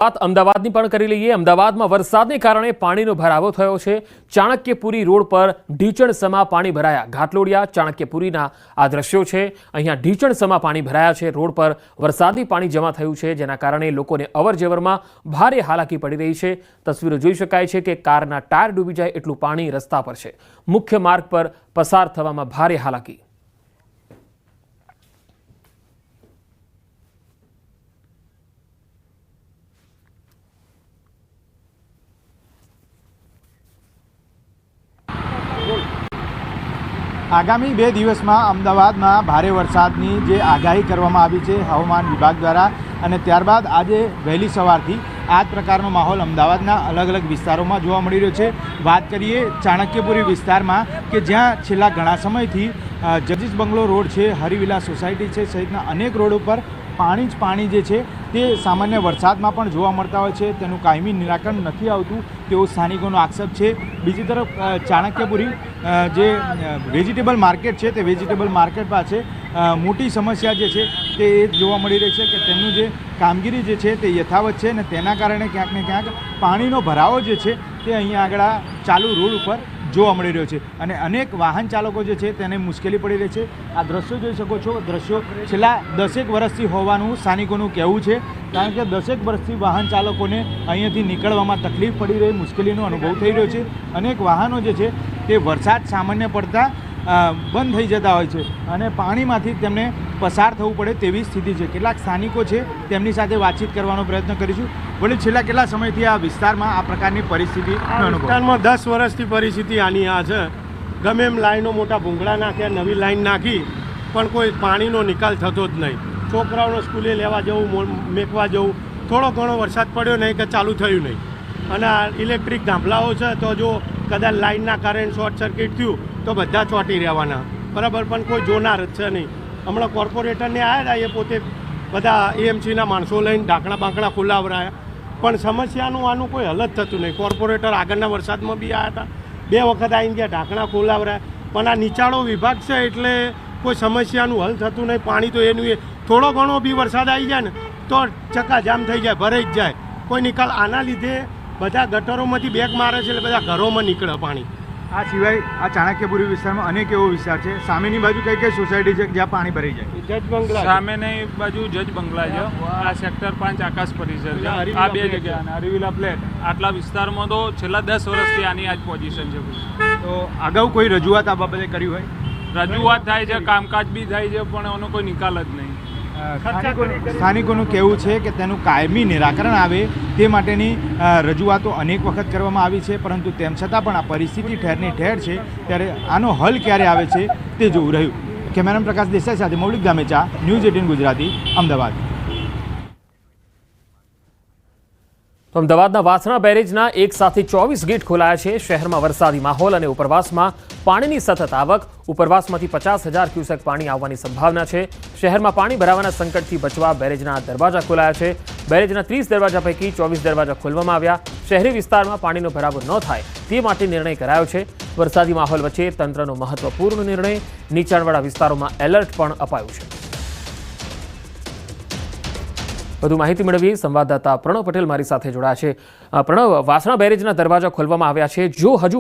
વાત અમદાવાદની પણ કરી લઈએ। અમદાવાદમાં વરસાદને કારણે પાણીનો ભરાવો થયો છે। ચાણક્યપુરી રોડ પર ઢીચણસમા પાણી ભરાયા। ઘાટલોડિયા ચાણક્યપુરીના આ દ્રશ્યો છે। અહીંયા ઢીચણસમા પાણી ભરાયા છે। રોડ પર વરસાદી પાણી જમા થયું છે, જેના કારણે લોકોને અવરજવરમાં ભારે હાલાકી પડી રહી છે। તસવીરો જોઈ શકાય છે કે કારના ટાયર ડૂબી જાય એટલું પાણી રસ્તા પર છે। મુખ્ય માર્ગ પર પસાર થવામાં ભારે હાલાકી। आगामी 2 दिवस में अमदावाद में भारे वरसादनी जे आगाही करवामां आवी छे हवामान विभाग द्वारा अने त्यारबाद आज वहेली सवारथी आ प्रकारनो माहोल अमदावादना अलग अलग विस्तारों में जोवा मळी रह्यो छे। बात करिए चाणक्यपुरी विस्तार में कि ज्यां छेल्ला घणा समयथी जगदीश बंगलो रोड है, हरिविलास सोसायटी है सहितना अनेक रोडों पर पाणी ज पाणी जे छे ते सामान्य वरसादमां पण जोवा मळता होय छे। तेनुं कायमी निराकरण नहीं आवतुं तेवो स्थानिकोनो आक्षेप छे। बीजी तरफ चाणक्यपुरी जे वेजिटेबल मार्केट है ते वेजिटेबल मार्केट पासे मोटी समस्या जे छे ते जोवा मळी रही है कि तेमनुं जे कामगीरी जे छे ते यथावत छे ने तेना कारणे क्यांक ने क्यांक पाणीनो भरावो जे छे ते अहींया आगळ चालू रोड पर जोवा मळी रह्यो छे अने अनेक वाहन चालको जे छे तेने मुश्केली पड़ी रही है। आ दृश्यो जोई शको छो। दृश्यो छेल्ला 10 वर्षथी होवानुं स्थानिकोनुं कहेवुं छे, कारण के 10 वर्षथी वाहन चालकोने अहींयाथी निकळवामां तकलीफ पड़ी रही, मुश्केलीनो अनुभव थई रह्यो छे। अनेक वाहनों जे छे ते वरसाद सामान्य पड़ता बंध थई जता होय छे अने पाणीमांथी तेमने पसार थवुं पड़े तेवी स्थिति छे। केटलाक स्थानिको छे तेमनी साथे वातचीत करवानो प्रयत्न करीशुं। वળી છેલ્લા કેટલા સમયથી આ વિસ્તારમાં આ પ્રકારની પરિસ્થિતિ વિસ્તારમાં 10 વર્ષથી પરિસ્થિતિ આની આ છે। ગમે એમ લાઈનો મોટા ભૂંગળા નાખ્યા, નવી લાઈન નાખી, પણ કોઈ પાણીનો નિકાલ થતો જ નહીં। છોકરાઓને સ્કૂલે લેવા જવું, મેકવા જવું, થોડો ઘણો વરસાદ પડ્યો નહીં કે ચાલુ થયું નહીં। અને આ ઇલેક્ટ્રિક થાંભલાઓ છે તો જો કદાચ લાઈનના કારણે શોર્ટ સર્કિટ થયું તો બધા ચોંટી રહેવાના, બરાબર, પણ કોઈ જોનાર જ છે નહીં। હમણાં કોર્પોરેટરને આવ્યા હતા, એ પોતે બધા એએમસીના માણસો લઈને ઢાંકણા બાંકણા ખોલાવરાયા, પણ સમસ્યાનું આનું કોઈ હલ જ થતું નહીં। કોર્પોરેટર આગળના વરસાદમાં બી આવ્યા હતા, 2 વખત આવીને ગયા, ઢાંકણા ખોલાવરાયા, પણ આ નીચાણો વિભાગ છે એટલે કોઈ સમસ્યાનું હલ થતું નહીં। પાણી તો એનું થોડો ઘણો બી વરસાદ આવી જાય ને તો ચક્કાજામ થઈ જાય, ભરાઈ જ જાય, કોઈ નિકાલ। આના લીધે બધા ગટરોમાંથી બેગ મારે છે એટલે બધા ઘરોમાં નીકળે પાણી। આ સિવાય આ ચાણક્યપુરી વિસ્તારમાં અનેક એવો વિસ્તાર છે। સામેની બાજુ કઈ કઈ સોસાયટી છે જ્યાં પાણી ભરાઈ જાય? જજ બંગલા સામેની બાજુ જજ બંગલા છે, આ સેક્ટર 5 આકાશ પરિસર છે, આ 2 જગ્યા અને હરિવિલા ફ્લેટ। આટલા વિસ્તારમાં તો છેલ્લા 10 વર્ષથી આની આ જ પોઝિશન છે। તો અગાઉ કોઈ રજૂઆત આ બાબતે કરી હોય? રજૂઆત થાય છે, કામકાજ બી થાય છે, પણ એનો કોઈ નિકાલ જ નહીં। સ્થાનિકોનું કહેવું છે કે તેનું કાયમી નિરાકરણ આવે તે માટેની રજૂઆતો અનેક વખત કરવામાં આવી છે, પરંતુ તેમ છતાં પણ આ પરિસ્થિતિ ઠેરની ઠેર છે, ત્યારે આનો હલ ક્યારે આવે છે તે જોવું રહ્યું। કેમેરામેન પ્રકાશ દેસાઈ સાથે મૌલિક ગામેચા, ન્યૂઝ 18 ગુજરાતી, અમદાવાદ। તો અમદાવાદના વાસણા બેરેજના એક સાથે 24 ગેટ ખોલાયા છે। શહેરમાં વરસાદી માહોલ અને ઉપરવાસમાં પાણીની સતત આવક। ઉપરવાસમાંથી 50,000 ક્યુસેક પાણી આવવાની સંભાવના છે। શહેરમાં પાણી ભરાવાના સંકટથી બચવા બેરેજના દરવાજા ખોલાયા છે। બેરેજના 30 દરવાજા પૈકી 24 દરવાજા ખોલવામાં આવ્યા। શહેરી વિસ્તારમાં પાણીનો ભરાવો ન થાય તે માટે નિર્ણય કરાયો છે। વરસાદી માહોલ વચ્ચે તંત્રનો મહત્વપૂર્ણ નિર્ણય। નીચાણવાળા વિસ્તારોમાં એલર્ટ પણ અપાયું છે। વધુ માહિતી મેળવી સંવાદદાતા પ્રણવ પટેલ મારી સાથે જોડાયા છે। પ્રણવ, વાસણા બેરેજના દરવાજા ખોલવામાં આવ્યા છે, જો હજુ